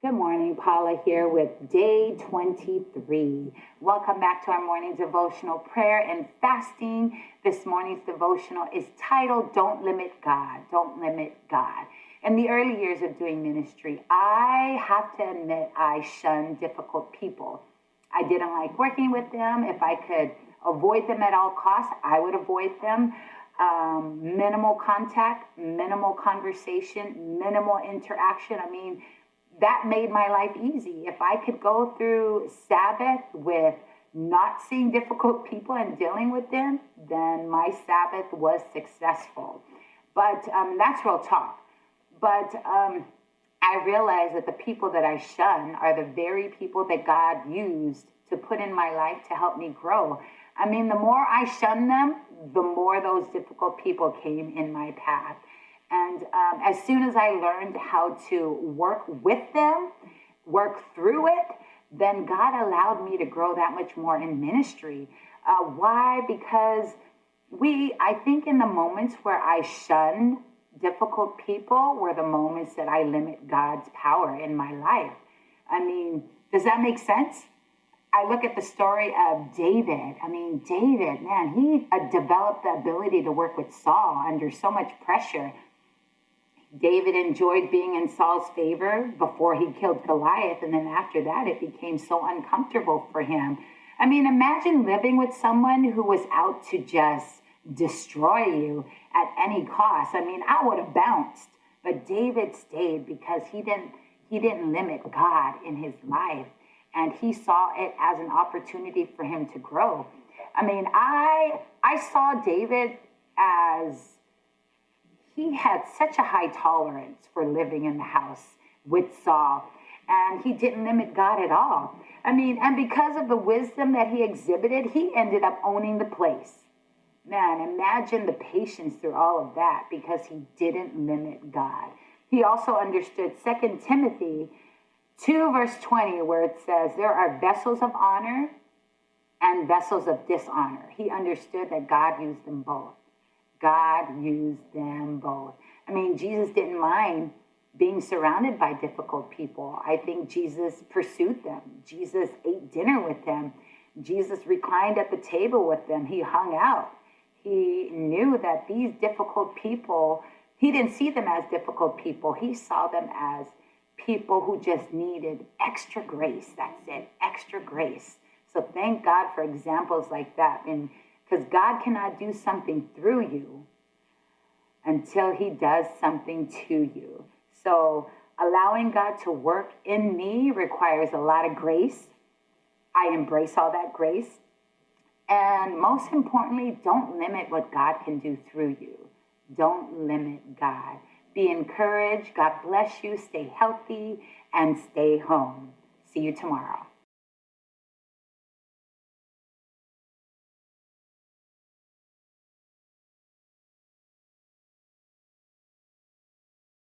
Good morning, Paula here with day 23. Welcome back to our morning devotional prayer and fasting. This morning's devotional is titled, Don't Limit God, Don't Limit God. In the early years of doing ministry, I have to admit I shunned difficult people. I didn't like working with them. If I could avoid them at all costs, I would avoid them. Minimal contact, minimal conversation, minimal interaction. That made my life easy. If I could go through Sabbath with not seeing difficult people and dealing with them, then my Sabbath was successful. But that's real talk. But I realized that the people that I shun are the very people that God used to put in my life to help me grow. The more I shunned them, the more those difficult people came in my path. And as soon as I learned how to work with them, work through it, then God allowed me to grow that much more in ministry. Why? Because I think in the moments where I shun difficult people were the moments that I limit God's power in my life. Does that make sense? I look at the story of David. David, man, he developed the ability to work with Saul under so much pressure. David enjoyed being in Saul's favor before he killed Goliath, and then after that, it became so uncomfortable for him. Imagine living with someone who was out to just destroy you at any cost. I would have bounced, but David stayed because he didn't limit God in his life, and he saw it as an opportunity for him to grow. I saw David as he had such a high tolerance for living in the house with Saul, and he didn't limit God at all. And because of the wisdom that he exhibited, he ended up owning the place. Man, imagine the patience through all of that because he didn't limit God. He also understood 2 Timothy 2 verse 20, where it says, there are vessels of honor and vessels of dishonor. He understood that God used them both. God used them both. Jesus didn't mind being surrounded by difficult people. I think Jesus pursued them. Jesus ate dinner with them. Jesus reclined at the table with them. He hung out. He knew that these difficult people, he didn't see them as difficult people. He saw them as people who just needed extra grace. That's it, extra grace. So thank God for examples like that. And because God cannot do something through you until he does something to you. So allowing God to work in me requires a lot of grace. I embrace all that grace. And most importantly, don't limit what God can do through you. Don't limit God. Be encouraged. God bless you. Stay healthy and stay home. See you tomorrow.